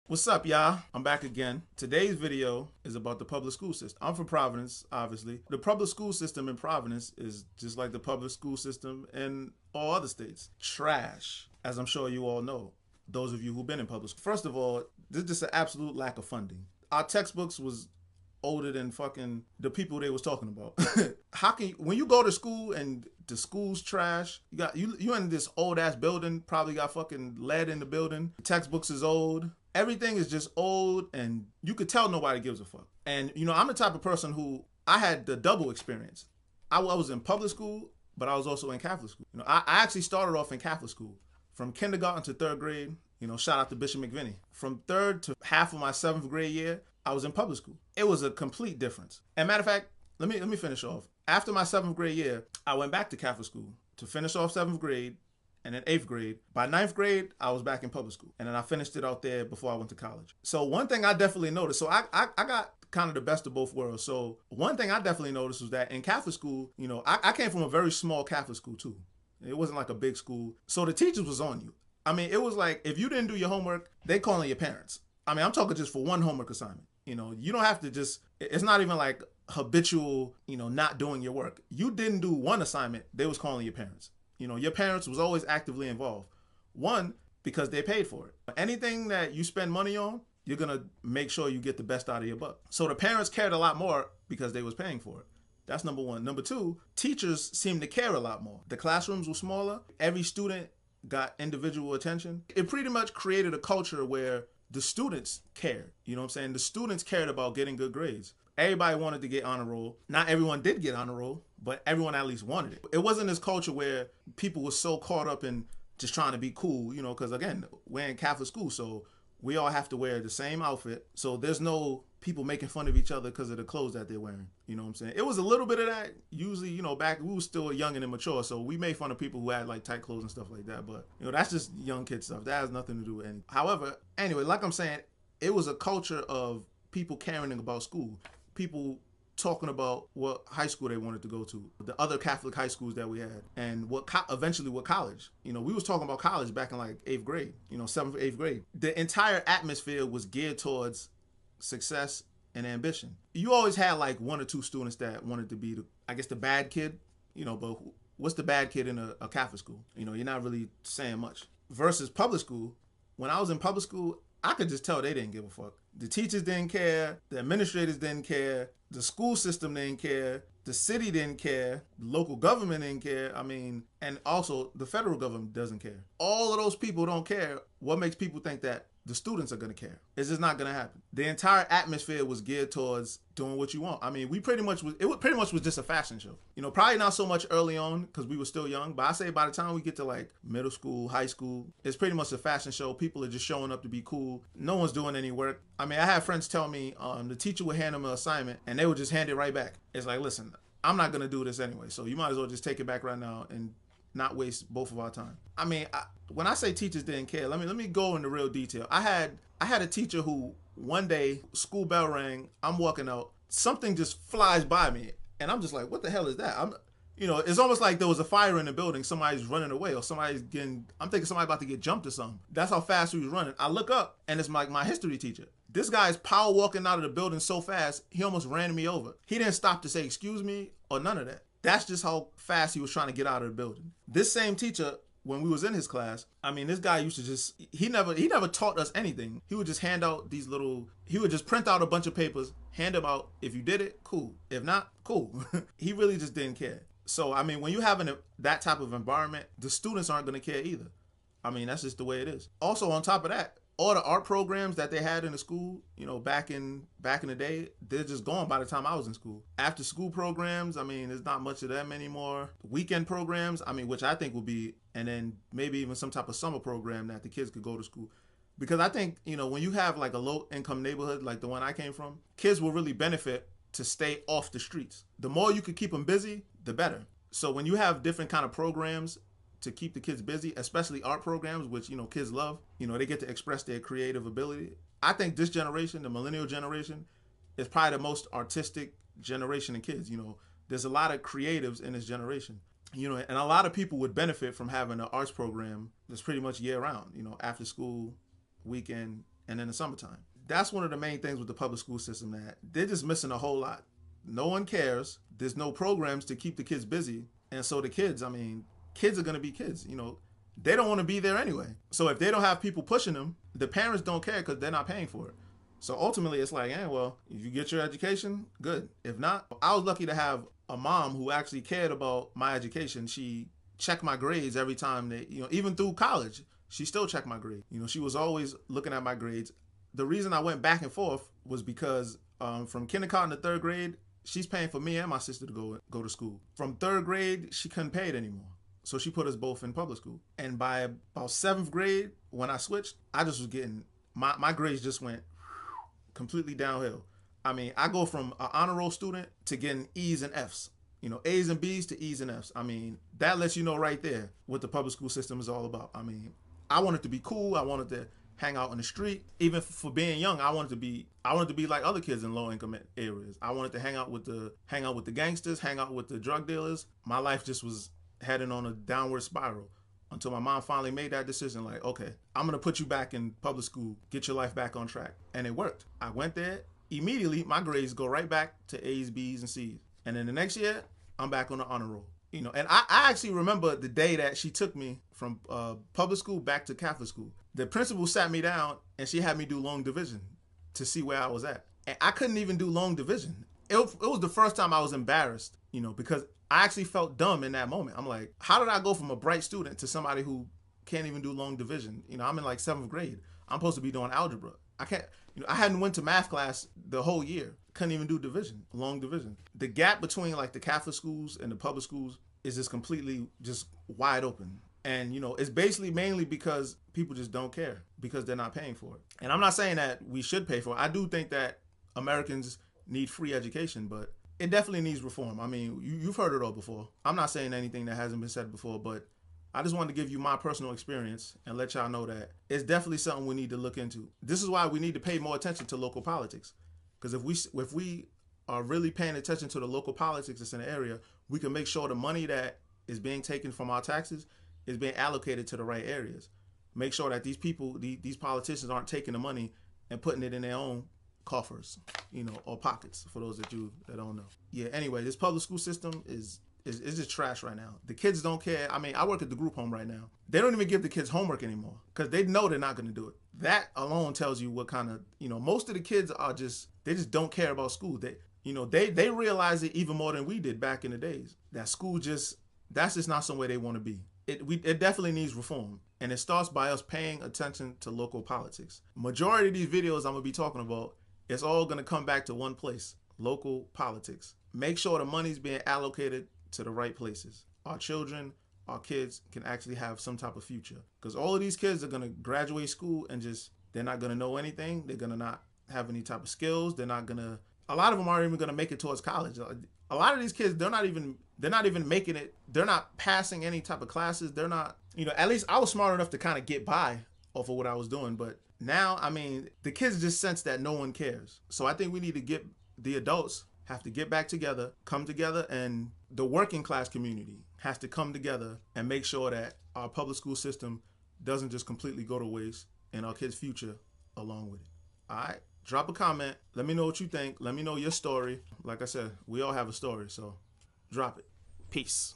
What's up, y'all? I'm back again. Today's video is about the public school system. I'm from Providence, obviously. The public school system in Providence is just like the public school system in all other states. Trash, as I'm sure you all know, those of you who've been in public school. First of all, there's just an absolute lack of funding. Our textbooks was older than fucking the people they was talking about. How can you, when you go to school and the school's trash, you in this old ass building, probably got fucking lead in the building. The textbooks is old. Everything is just old, and you could tell nobody gives a fuck. And I'm the type of person who I had the double experience. I was in public school, but I was also in Catholic school. I actually started off in Catholic school from kindergarten to third grade. Shout out to Bishop McVinney. From third to half of my seventh grade year, I was in public school. It was a complete difference. And matter of fact, let me finish off. After my seventh grade year, I went back to Catholic school to finish off seventh grade. And in eighth grade, by ninth grade, I was back in public school. And then I finished it out there before I went to college. So one thing I definitely noticed, so I got kind of the best of both worlds. So one thing I definitely noticed was that in Catholic school, I came from a very small Catholic school too. It wasn't like a big school. So the teachers was on you. I mean, it was like, if you didn't do your homework, they calling your parents. I mean, I'm talking just for one homework assignment. You don't have to just, it's not even like habitual, not doing your work. You didn't do one assignment, they was calling your parents. Your parents was always actively involved. One, because they paid for it. Anything that you spend money on, you're going to make sure you get the best out of your buck. So the parents cared a lot more because they was paying for it. That's number one. Number two, teachers seemed to care a lot more. The classrooms were smaller. Every student got individual attention. It pretty much created a culture where the students cared. You know what I'm saying? The students cared about getting good grades. Everybody wanted to get honor roll. Not everyone did get honor roll, but everyone at least wanted it. It wasn't this culture where people were so caught up in just trying to be cool, because again, we're in Catholic school, so we all have to wear the same outfit. So there's no people making fun of each other because of the clothes that they're wearing. You know what I'm saying? It was a little bit of that. Usually, back, we were still young and immature, so we made fun of people who had like tight clothes and stuff like that. But, that's just young kid stuff. That has nothing to do with anything. However, anyway, like I'm saying, it was a culture of people caring about school. People talking about what high school they wanted to go to, the other Catholic high schools that we had, and eventually what college. We was talking about college back in like eighth grade, seventh, eighth grade. The entire atmosphere was geared towards success and ambition. You always had like one or two students that wanted to be the bad kid, but what's the bad kid in a Catholic school? You're not really saying much. Versus public school, when I was in public school, I could just tell they didn't give a fuck. The teachers didn't care. The administrators didn't care. The school system didn't care. The city didn't care. The local government didn't care. And also the federal government doesn't care. All of those people don't care. What makes people think that the students are going to care? It's just not going to happen. The entire atmosphere was geared towards doing what you want. It pretty much was just a fashion show. Probably not so much early on because we were still young, but I say by the time we get to like middle school, high school, it's pretty much a fashion show. People are just showing up to be cool. No one's doing any work. I had friends tell me the teacher would hand them an assignment and they would just hand it right back. It's like, listen, I'm not going to do this anyway, so you might as well just take it back right now and not waste both of our time. When I say teachers didn't care, let me go into real detail. I had a teacher who one day, school bell rang, I'm walking out, something just flies by me, and I'm just like, what the hell is that? It's almost like there was a fire in the building, somebody's running away, or I'm thinking somebody about to get jumped or something. That's how fast he was running. I look up, and it's like my history teacher. This guy's power walking out of the building so fast, he almost ran me over. He didn't stop to say excuse me or none of that. That's just how fast he was trying to get out of the building. This same teacher, when we was in his class, this guy used to just, he never taught us anything. He would just hand out he would just print out a bunch of papers, hand them out. If you did it, cool. If not, cool. He really just didn't care. So, when you have that type of environment, the students aren't going to care either. That's just the way it is. Also, on top of that, all the art programs that they had in the school, back in the day, they're just gone by the time I was in school. After school programs, there's not much of them anymore. Weekend programs, which I think will be, and then maybe even some type of summer program that the kids could go to school. Because I think, when you have like a low income neighborhood like the one I came from, kids will really benefit to stay off the streets. The more you could keep them busy, the better. So when you have different kind of programs to keep the kids busy, especially art programs, which, kids love, they get to express their creative ability. I think this generation, the millennial generation, is probably the most artistic generation of kids. There's a lot of creatives in this generation, and a lot of people would benefit from having an arts program that's pretty much year round, after school, weekend, and in the summertime. That's one of the main things with the public school system, that they're just missing a whole lot. No one cares. There's no programs to keep the kids busy. And so the kids, I mean, kids are going to be kids, you know. They don't want to be there anyway. So if they don't have people pushing them, the parents don't care because they're not paying for it. So ultimately, it's like, well, if you get your education, good. If not, I was lucky to have a mom who actually cared about my education. She checked my grades every time that, you know, even through college, she still checked my grade. You know, she was always looking at my grades. The reason I went back and forth was because from kindergarten to third grade, she's paying for me and my sister to go to school. From third grade, she couldn't pay it anymore. So she put us both in public school. And by about seventh grade, when I switched, I just was getting, my grades just went completely downhill. I mean, I go from an honor roll student to getting E's and F's. You know, A's and B's to E's and F's. I mean, that lets you know right there what the public school system is all about. I mean, I wanted to be cool. I wanted to hang out in the street. Even for being young, I wanted to be like other kids in low income areas. I wanted to hang out with the gangsters, hang out with the drug dealers. My life just was heading on a downward spiral until my mom finally made that decision, like, okay, I'm gonna put you back in public school, get your life back on track. And it worked. I went there, immediately my grades go right back to A's, B's, and C's. And then the next year, I'm back on the honor roll. You know, and I actually remember the day that she took me from public school back to Catholic school. The principal sat me down and she had me do long division to see where I was at. And I couldn't even do long division. It was the first time I was embarrassed, you know, because I actually felt dumb in that moment. I'm like, how did I go from a bright student to somebody who can't even do long division? You know, I'm in like 7th grade. I'm supposed to be doing algebra. I can't, you know, I hadn't went to math class the whole year. Couldn't even do division, long division. The gap between like the Catholic schools and the public schools is just completely just wide open. And, you know, it's basically mainly because people just don't care because they're not paying for it. And I'm not saying that we should pay for it. I do think that Americans need free education, but it definitely needs reform. I mean, you've heard it all before. I'm not saying anything that hasn't been said before, but I just wanted to give you my personal experience and let y'all know that it's definitely something we need to look into. This is why we need to pay more attention to local politics. Because if we are really paying attention to the local politics that's in the area, we can make sure the money that is being taken from our taxes is being allocated to the right areas. Make sure that these people, these politicians aren't taking the money and putting it in their own coffers, you know, or pockets, for those that don't know. Yeah, anyway, this public school system is just trash right now. The kids don't care. I mean, I work at the group home right now. They don't even give the kids homework anymore because they know they're not going to do it. That alone tells you what kind of, you know, most of the kids are they just don't care about school. They realize it even more than we did back in the days. That school that's just not somewhere they want to be. It definitely needs reform. And it starts by us paying attention to local politics. Majority of these videos I'm going to be talking about, it's all going to come back to one place: local politics. Make sure the money's being allocated to the right places. Our children, our kids can actually have some type of future. Because all of these kids are going to graduate school and they're not going to know anything. They're going to not have any type of skills. A lot of them aren't even going to make it towards college. A lot of these kids, they're not even making it. They're not passing any type of classes. They're not, you know, at least I was smart enough to kind of get by off of what I was doing. But now, I mean, the kids just sense that no one cares. So I think we need to the adults have to get back together, come together, and the working class community has to come together and make sure that our public school system doesn't just completely go to waste and our kids' future along with it. All right? Drop a comment. Let me know what you think. Let me know your story. Like I said, we all have a story, so drop it. Peace.